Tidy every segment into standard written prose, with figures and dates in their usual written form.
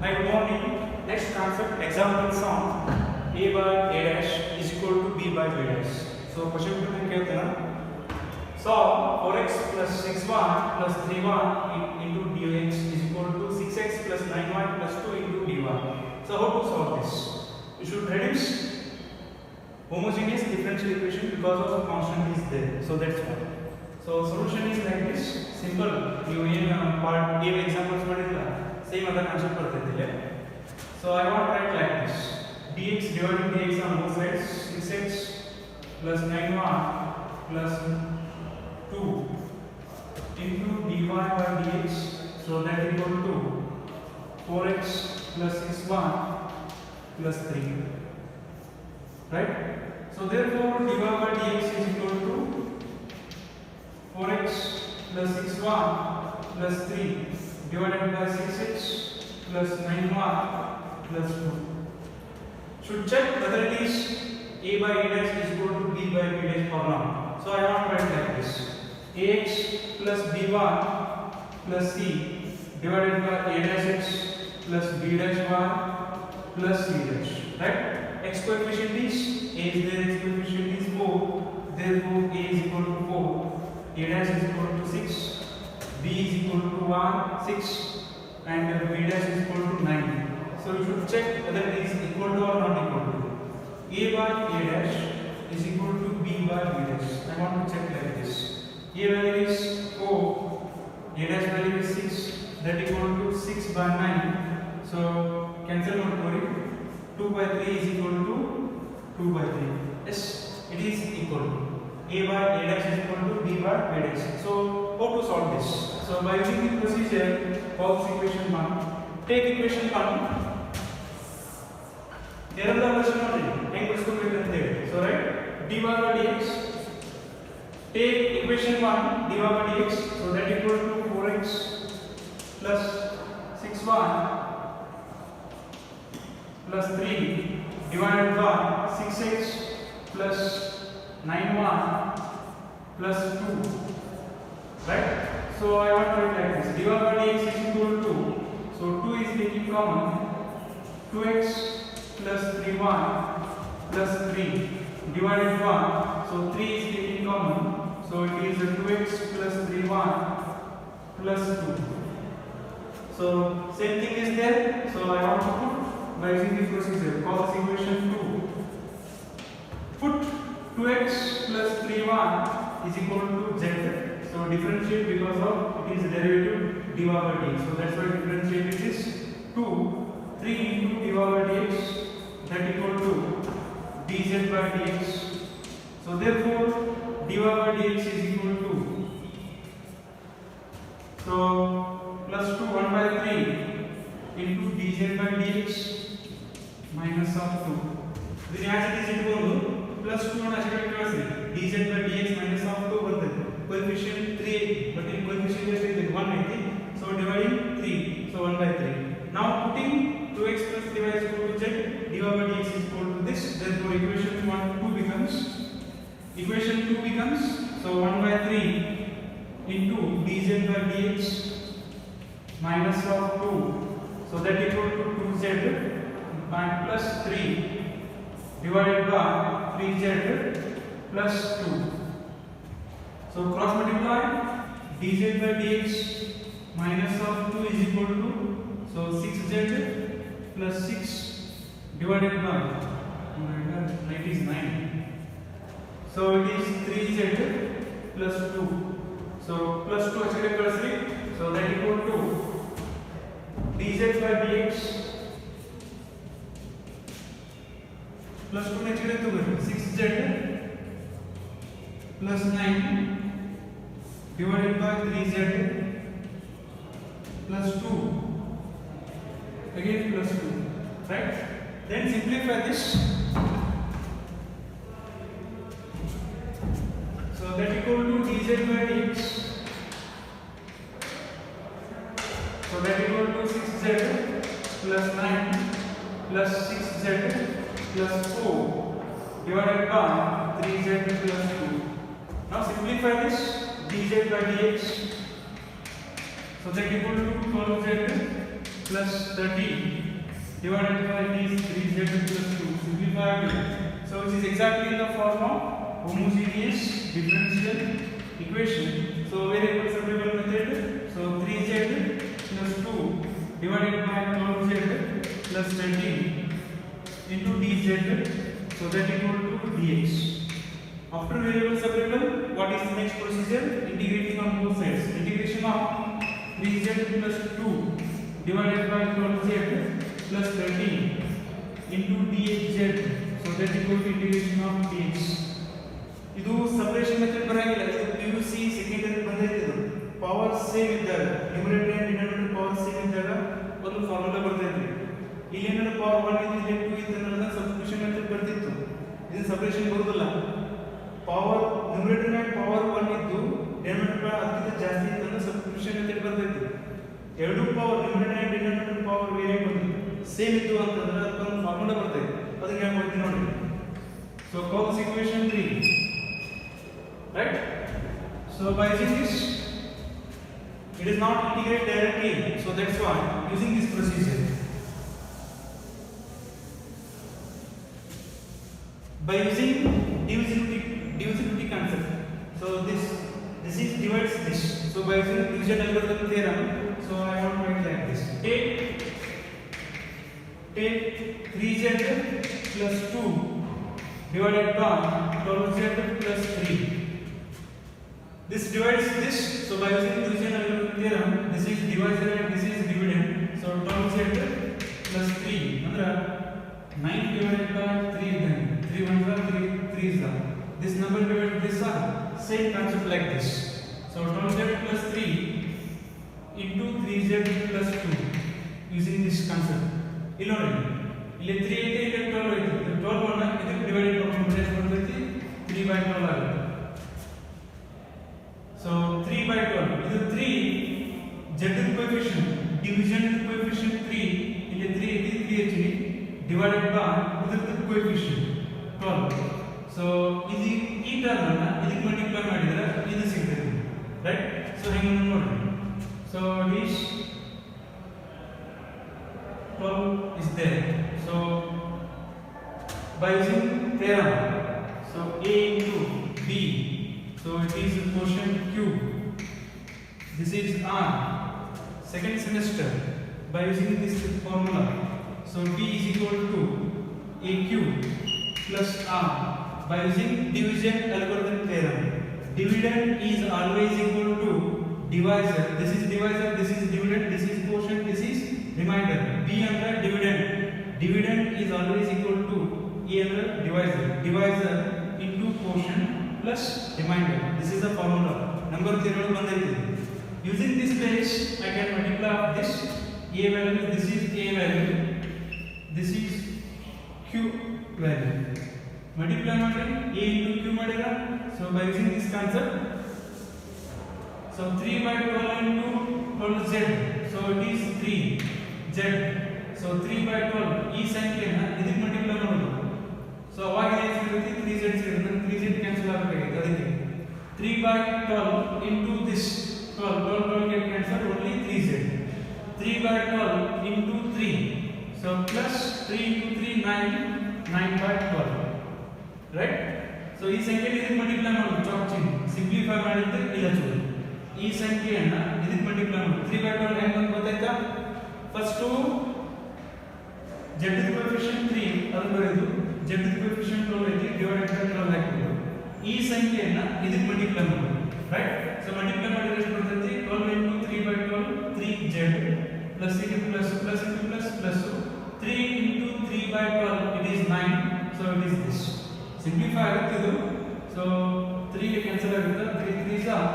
Hi, good morning. Next concept example sum a by a dash is equal to b by b dash. So question में क्या होता है ना? Solve 4x plus 6y plus 3y into dx is equal to 6x plus 9y plus 2 into dy. So how to solve this? You should reduce homogeneous differential equation because of the constant is there. So that's why. So solution is like this. Simple. You in part A examples ಮಾಡಿಲ್ಲ. Same other concept ಬರ್ತಿದ್ದಿಲ್ಲ. So I want to write like this. dx dividing dx on both sides 6x plus 9y plus 2 into dy by dx. So that equal to 4x plus 6y plus 3. Right? So therefore dy by dx is equal to 4x plus 6y plus 3 divided by 6x plus 9y plus 2. Should check whether it is a by a dash is equal to b by b dash or not. So I want to write like this. ax plus by plus c divided by a dash x plus b dash y plus c dash. Right? X coefficient is a is there, x coefficient is 4. Therefore a is equal to 4. A dash is equal to 6, b is equal to 1, 6 and b dash is equal to 9. So you should check whether it is equal to or not equal to. A by a dash is equal to b by b dash. I want to check like this. A value is 4, a dash value is 6, that equal to 6 by 9. So cancel not worry. 2 by 3 is equal to 2 by 3. Yes, it is equal to. A by a dash is equal to b by b dash. So how to solve this? So by using the procedure, call this equation 1. Take equation 1. Theorem the version only. So right, dy by dx. Take equation 1 dy by dx. So that equal to 4x plus 6y plus 3 divided by 6x plus 9y plus 2. Right? So I want to write like this. dy by dx is equal to, so 2 is taking common, 2x plus 3y plus 3 divided by, so 3 is taking common, so it is 2x plus 3y plus 2. So same thing is there. So I want to put by using this procedure, call this equation 2. Put 2x plus 3y is equal to z. So differentiate because of it is derivative dy by dx. So that's why differentiate it is 2. 3 into dy by dx, that equal to dz by dx. So therefore dy by dx is equal to, so plus 2 1 by 3 into dz by dx minus of 2. Then as it is equal to plus 2 and actually dz by dx minus of 2 barte coefficient 3 but in coefficient is 180, so dividing 3, so 1 by 3. Now putting 2x plus 3y is equal to z, dy by dx is equal to this. Therefore equation 2 becomes so 1 by 3 into dz by dx minus of 2, so that equal to 2z and plus 3 divided by 3z plus 2. So cross multiply dz by dx minus of 2 is equal to, so 6z plus 6 divided by, it is 9. So it is 3z plus 2. So plus 2 actually plus 3. So that equal to dz by dx plus 2 actually 6z plus 9 divided by 3z plus 2 again plus 2. Right? Then simplify this. So that equal to dz by dx. So that equal to 6z plus 9 plus 6z plus 4 divided by 3z plus 2. Now simplify this dz by dx. So that equal to 12z plus 13 divided by this 3z plus 2. Simplify it. So it is exactly in the form of homogeneous differential equation. So variable separable method. So 3z plus 2 divided by 12z plus 13 into dz. So that equal to dx. After variable separable, what is the next procedure? Integrating on both sides. Integration of 3z plus 2 divided by 12z plus 13 into dx. So that equal to integration of dx. ಇದು separation method ಬರಂಗಿಲ್ಲ. ಇದು PUC secondary ಬಂದೈತೆ. ಇದು power same ಇದ್ದಾಗ numerator and denominator power same ಇದ್ದಾಗ ಒಂದು formula ಬರ್ತೈತಿ. ಇಲ್ಲಿ ಏನಾದ್ರು ಪವರ್ 1 ಇಲ್ಲಿ 2 ಇದ್ದಾಗ ಸಬ್ಸ್ಟಿಟ್ಯೂಷನ್ ಮೆಥಡ್ ಬರ್ತಿತ್ತು. ಇದು ಸಪರೇಷನ್ ಬರುವುದಿಲ್ಲ. ಪವರ್ ನ್ಯೂಮರೇಟರ್ ನಲ್ಲಿ ಪವರ್ 1 ಇದ್ದು ಡಿನಾಮಿನೇಟರ್ ಅದಕ್ಕಿಂತ ಜಾಸ್ತಿ ಇದ್ದಾಗ ಸಬ್ಸ್ಟಿಟ್ಯೂಷನ್ ಮೆಥಡ್ ಬರ್ತೈತಿ. ಎರಡು power numerator and denominator power variable same ಇದ್ದು ಅಂತಂದ್ರೆ ಅದಕ್ಕೊಂದು ಫಾರ್ಮುಲಾ ಬರ್ತೈತಿ. ಅದನ್ನ ಹೇಗೆ ಮಾಡ್ತೀವಿ ನೋಡಿ. So call this equation 3. Right? So by using this, it is not integrated directly. So that's why using this procedure. By using divisibility concept. So this is divides this. So by using division algorithm theorem, so I want to write like this. Take 3z plus 2 divided by 12z plus 3. This divides this. So by using division algorithm theorem, this is divisor and this is dividend. So 12z plus 3. Andra 9 divided by 3 then 3 1s are 3 is are. This number divided by this are same concept like this. So 12z plus 3 into 3z plus 2 using this concept. Illinois. ಇಲ್ಲಿ 3 ಐತೆ ಇಲ್ಲಿ 12 ಐತೆ. 12 ಅನ್ನು ಇದಕ್ಕೆ divide ಮಾಡ್ಕೊಂಡ್ರೆ ಎಷ್ಟು ಬರ್ತೈತಿ? 3 by 12 ಆಗುತ್ತೆ. So 3 by 12. ಇದು 3 z coefficient, division coefficient 3 ಇಲ್ಲಿ 3 ಐತಿ 3 ಹೆಚ್ಚಿಗೆ divided by ಇದರ coefficient 12. So ಇದು ಈ ಟರ್ಮ್ ಅನ್ನು ಇದಕ್ಕೆ ಮಲ್ಟಿಪ್ಲೈ ಮಾಡಿದ್ರೆ ಇದು ಸಿಗ್ತದೆ. ರೈಟ್? ಸೊ ಹೆಂಗೆ ನೋಡಿ. So this 12 is there. So by using theorem, so A into B, so it is quotient Q. This is R. Second semester, by using this formula, so B is equal to AQ plus R. By using division algorithm theorem, dividend is always equal to divisor. This is divisor, this is dividend, this is quotient, this is remainder. B under dividend. Dividend is always equal to A under divisor. Divisor into quotient plus remainder. This is the formula. Number theorem ಬಂದೈತಿ. Using this base, I can multiply this A value. This is A value. This is Q value. Multiply ಮಾಡಿ A into Q ಮಾಡಿರ. So by using this concept, so 3 by 12 into 12z. So it is 3z. So 3 by 12 ಈ ಸಂಖ್ಯೆಯನ್ನು ಇದಕ್ಕೆ multiply ಮಾಡೋದು. So ಅವಾಗ ಏನು ಸಿಗುತ್ತೆ? 3z ಸಿಗುತ್ತೆ. 3z ಕ್ಯಾನ್ಸಲ್ ಆಗಬೇಕು. ಅದಕ್ಕೆ 3 by 12 into this 12 get cancel, only 3z. 3 by 12 into 3. So plus 3 into 3 9 by 12. Right? So ಈ ಸಂಖ್ಯೆಯನ್ನು ಇದಕ್ಕೆ ಮಲ್ಟಿಪ್ಲೈ ಮಾಡೋದು. ಚಾಪ್ಚಿಂಗ್ ಸಿಂಪ್ಲಿಫೈ ಮಾಡಿದ್ರೆ ಇಲ್ಲ ಚೂರು. ಈ ಸಂಖ್ಯೆಯನ್ನು ಇದಕ್ಕೆ ಮಲ್ಟಿಪ್ಲೈ ಮಾಡೋದು. 3 by 12 ಹೆಂಗೆ ಅಂತ ಗೊತ್ತಾಯ್ತಾ? ಫಸ್ಟ್ z coefficient 3 ಅದನ್ನು ಬರೆದು z coefficient 12 ಐತಿ ಡಿವೈಡೆಡ್ ಬೈ 12 ಹಾಕಿದ್ರು. ಈ ಸಂಖ್ಯೆಯನ್ನು ಇದಕ್ಕೆ ಮಲ್ಟಿಪ್ಲೈ ಮಾಡೋದು. ರೈಟ್? ಸೊ ಮಲ್ಟಿಪ್ಲೈ ಮಾಡಿದ್ರೆ ಎಷ್ಟು ಬರ್ತೈತಿ? 12 into 3 by 12 3z plus into plus plus into plus plus 3 into 3 by 12 it is 9. So it is this. Simplify ಆಗುತ್ತೆ ಇದು. So 3 ಗೆ ಕ್ಯಾನ್ಸಲ್ ಆಗುತ್ತೆ. 3 3s are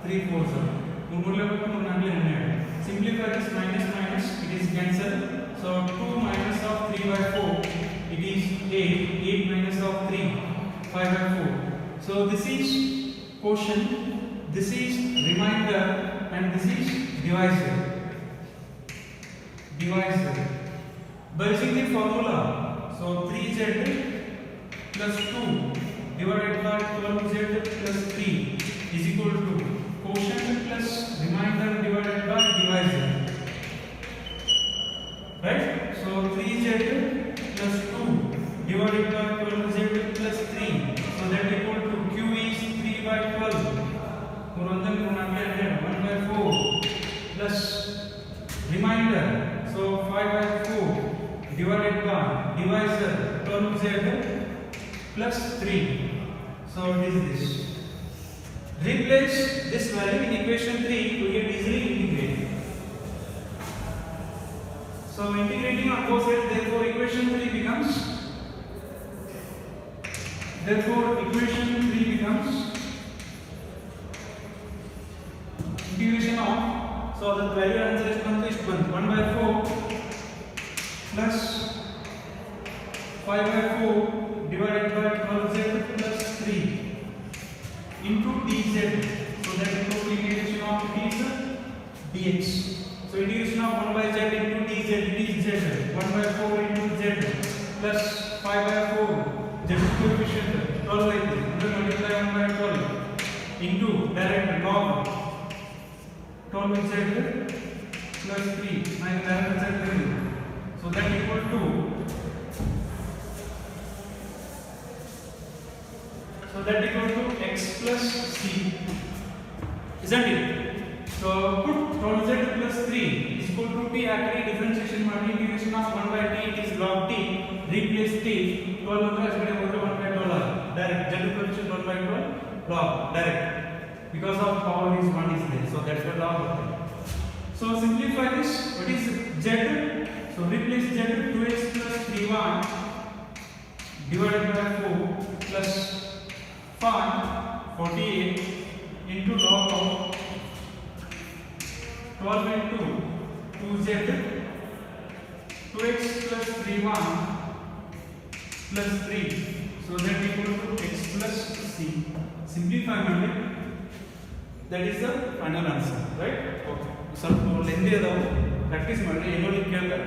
3 4s are. ಮೂರಲೇಬೇಕು 3 4 12. Simplify this minus minus it is cancel. So 2 minus of 3 by 4 it is 8. 8 minus of 3 5 by 4. So this is quotient, this is remainder and this is divisor. By using the formula, so 3z plus 2 divided by 12z plus 3 is equal to quotient plus remainder divided by divisor. divided by divisor 12z plus 3. So it is this. Replace this value in equation 3 to get easily integrated. So integrating on both sides, therefore equation 3 becomes integration of, so the value answer is 1 by 4 plus 5 by 4 divided by 12z plus 3 into dz. So that is the integration of dx. So integration of 1 by z into dz, it is z. 1 by 4 into z plus 5 by 4 z coefficient 12 like this. Multiply 1 by 12 into direct log 12 z plus 3 minus direct z value. So that equal to, x plus c, isn't it? So put 12z plus 3 is equal to t. Actually differentiation ಮಾಡಿ integration of 1 by t, it is log t, replace t, 12 ಅಂದ್ರೆ as equal to 1 by 12 direct, z coefficient 1 by 12 log direct, because of power is 1 is there, so that's why log. So simplify this. What is z? So replace z, 2x plus 3y divided by 4 plus 5 48 into log of 12 into 2z 2x plus 3y plus 3. So that equal to x plus c. Simplify ಮಾಡಿ. That is the final answer, right? Okay. ಸ್ವಲ್ಪ lengthy ಅದಾವು, practice ಮಾಡಿ, ಏನೋ ಕೇಳ್ತಾರೆ.